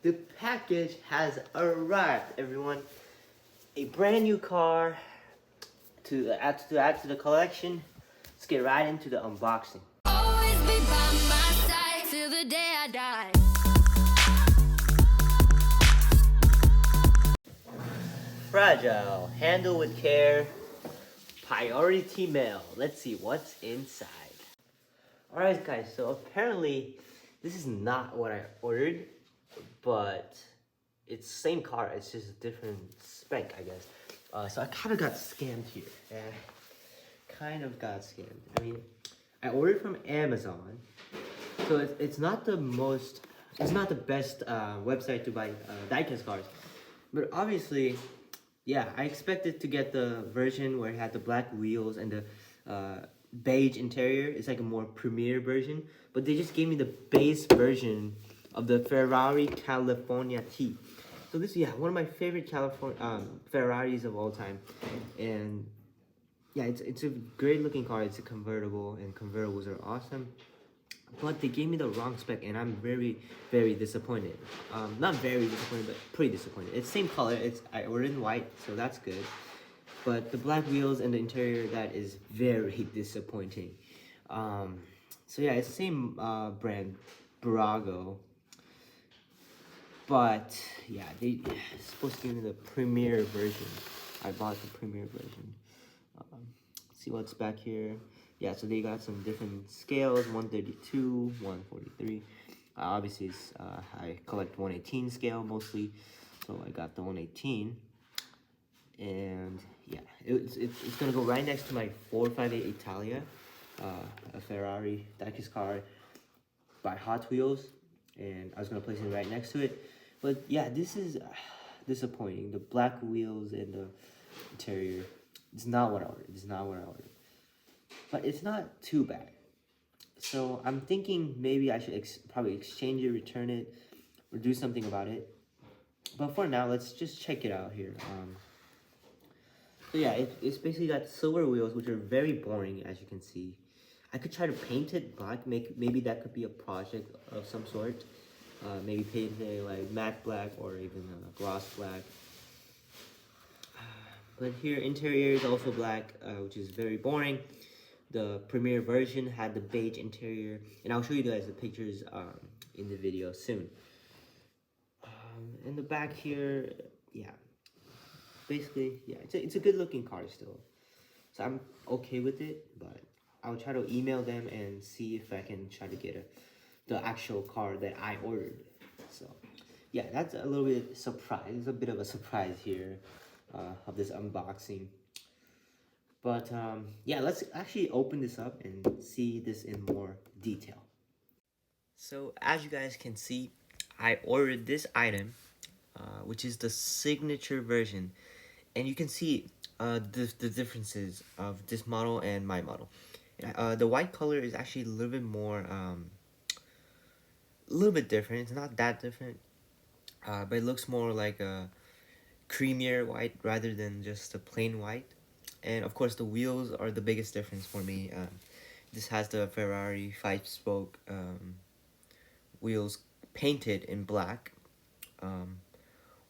The package has arrived, everyone. A brand new car to add to the collection. Let's get right into the unboxing. Always be by my side till the day I die. Fragile, handle with care, priority mail. Let's see what's inside. Alright guys, so apparently this is not what I ordered, but it's the same car, it's just a different spec, I guess. So I kind of got scammed here. Kind of got scammed. I mean, I ordered from Amazon, so it's not the best website to buy diecast cars, but obviously, yeah, I expected to get the version where it had the black wheels and the beige interior. It's like a more premier version, but they just gave me the base version of the Ferrari California T. So this, yeah, one of my favorite Ferraris of all time, and yeah, it's a great looking car. It's a convertible, and convertibles are awesome. But they gave me the wrong spec, and I'm very disappointed. Not very disappointed, but pretty disappointed. It's same color. I ordered in white, so that's good. But the black wheels and the interior, that is very disappointing. So yeah, it's the same brand, BBurago. But yeah, they supposed to give me the premier version. I bought the premier version. See what's back here. Yeah, so they got some different scales, 132, 143. Obviously, I collect 118 scale mostly, so I got the 118. And yeah, it's gonna go right next to my 458 Italia, a Ferrari diecast car by Hot Wheels, and I was gonna place it right next to it. But yeah, this is disappointing. The black wheels and the interior, it's not what I ordered. It's not what I ordered. But it's not too bad. So I'm thinking maybe I should probably exchange it, return it, or do something about it. But for now, let's just check it out here. So yeah, it's basically got silver wheels, which are very boring, as you can see. I could try to paint it black. Maybe that could be a project of some sort. Maybe paint it like matte black or even gloss black. But here, interior is also black, which is very boring. The premier version had the beige interior, and I'll show you guys the pictures in the video soon. In the back here, yeah, basically, yeah, it's a good looking car still. So I'm okay with it, but I'll try to email them and see if I can try to get the actual car that I ordered. So yeah, that's a little bit surprise. It's a bit of a surprise here of this unboxing. But yeah, let's actually open this up and see this in more detail. So as you guys can see, I ordered this item, which is the signature version. And you can see the differences of this model and my model. The white color is actually a little bit more, a little bit different. It's not that different, but it looks more like a creamier white rather than just a plain white. And of course, the wheels are the biggest difference for me. This has the Ferrari 5-spoke wheels painted in black,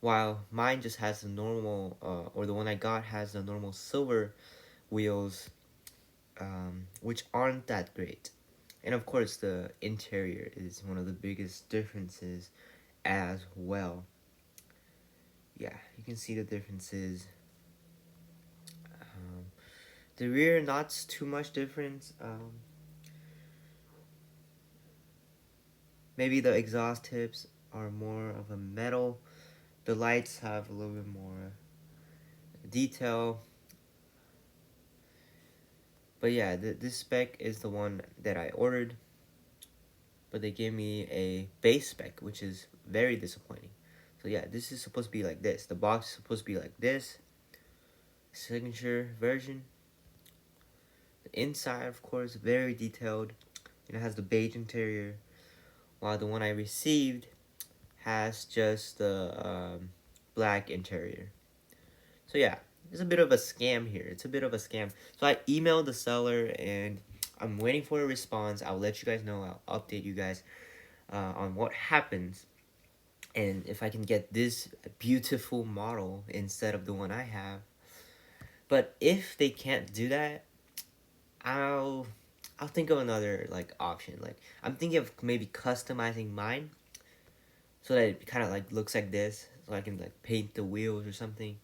while mine just has the normal, or the one I got has the normal silver wheels, which aren't that great. And of course, the interior is one of the biggest differences as well. Yeah, you can see the differences. The rear, not too much difference. Maybe the exhaust tips are more of a metal. The lights have a little bit more detail. But yeah, this spec is the one that I ordered. But they gave me a base spec, which is very disappointing. So yeah, this is supposed to be like this. The box is supposed to be like this. Signature version. The inside, of course, very detailed. And it has the beige interior. While the one I received has just the black interior. So yeah, it's a bit of a scam here. It's a bit of a scam. So I emailed the seller and I'm waiting for a response. I'll let you guys know. I'll update you guys on what happens. And if I can get this beautiful model instead of the one I have. But if they can't do that, I'll I'll think of another like option. Like I'm thinking of maybe customizing mine so that it kind of like looks like this, so I can like paint the wheels or something.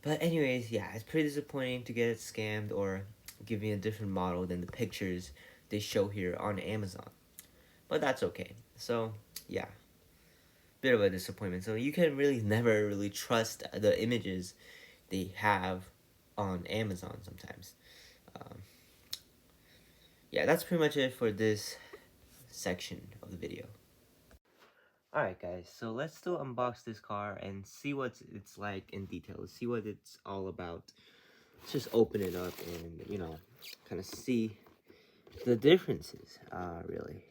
But anyways, yeah, it's pretty disappointing to get it scammed or give me a different model than the pictures they show here on Amazon. But that's okay. So yeah, bit of a disappointment. So you can really never really trust the images they have on Amazon sometimes. Um, yeah, that's pretty much it for this section of the video. Alright guys, so let's still unbox this car and see what it's like in detail. Let's see what it's all about. Let's just open it up and, you know, kind of see the differences, really.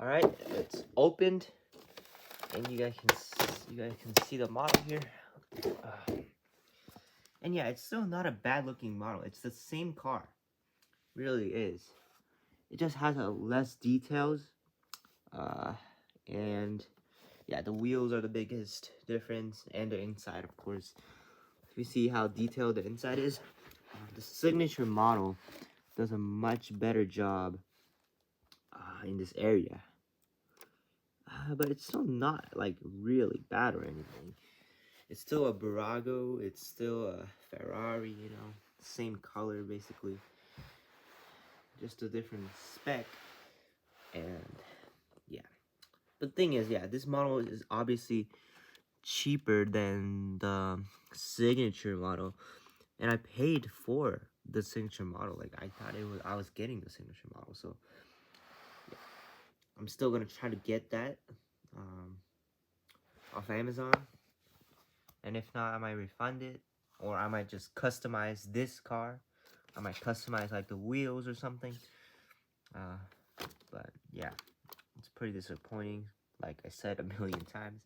Alright, it's opened and you guys can see the model here. And yeah, it's still not a bad looking model. It's the same car. Really is. It just has less details. And yeah, the wheels are the biggest difference, and the inside, of course. If you see how detailed the inside is, the signature model does a much better job in this area. But it's still not like really bad or anything. It's still a BBurago, it's still a Ferrari, you know, same color basically, just a different spec. And yeah, the thing is, yeah, this model is obviously cheaper than the signature model, and I paid for the signature model. Like I was getting the signature model, so yeah, I'm still gonna try to get that off Amazon, and if not, I might refund it, or I might just customize this car. I might customize like the wheels or something. But yeah, it's pretty disappointing, like I said a million times.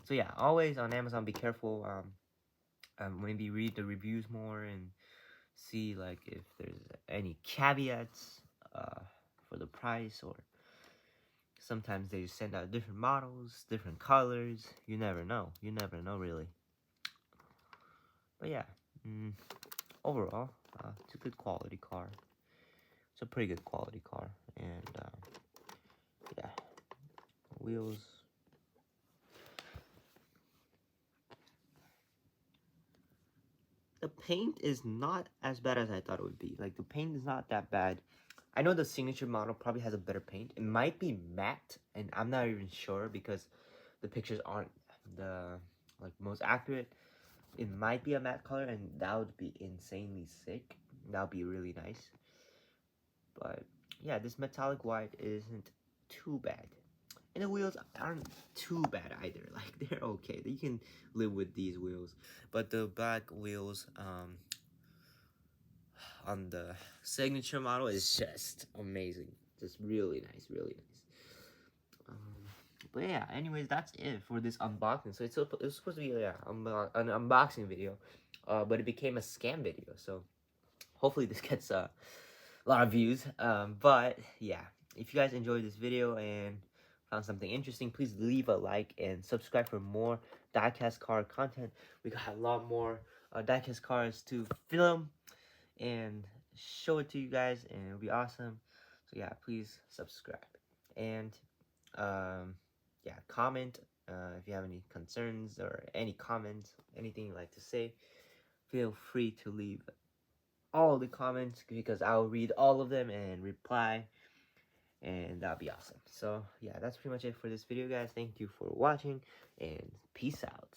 So yeah, always on Amazon, be careful. Maybe read the reviews more and see like if there's any caveats for the price, or sometimes they send out different models, different colors. You never know. You never know really. But yeah, overall, it's a good quality car. It's a pretty good quality car, and yeah, wheels. The paint is not as bad as I thought it would be. Like, the paint is not that bad. I know the signature model probably has a better paint. It might be matte, and I'm not even sure because the pictures aren't the like most accurate. It might be a matte color, and that would be insanely sick. That would be really nice. But yeah, this metallic white isn't too bad. And the wheels aren't too bad either. Like, they're okay. You can live with these wheels. But the back wheels on the signature model is just amazing. Just really nice, really nice. But yeah, anyways, that's it for this unboxing. So it was supposed to be an unboxing video, but it became a scam video. So hopefully this gets a lot of views. But yeah, if you guys enjoyed this video and found something interesting, please leave a like and subscribe for more diecast car content. We got a lot more diecast cars to film and show it to you guys, and it'll be awesome. So yeah, please subscribe and yeah, comment if you have any concerns or any comments, anything you'd like to say. Feel free to leave all the comments because I'll read all of them and reply, and that'll be awesome. So yeah, that's pretty much it for this video, guys. Thank you for watching, and peace out.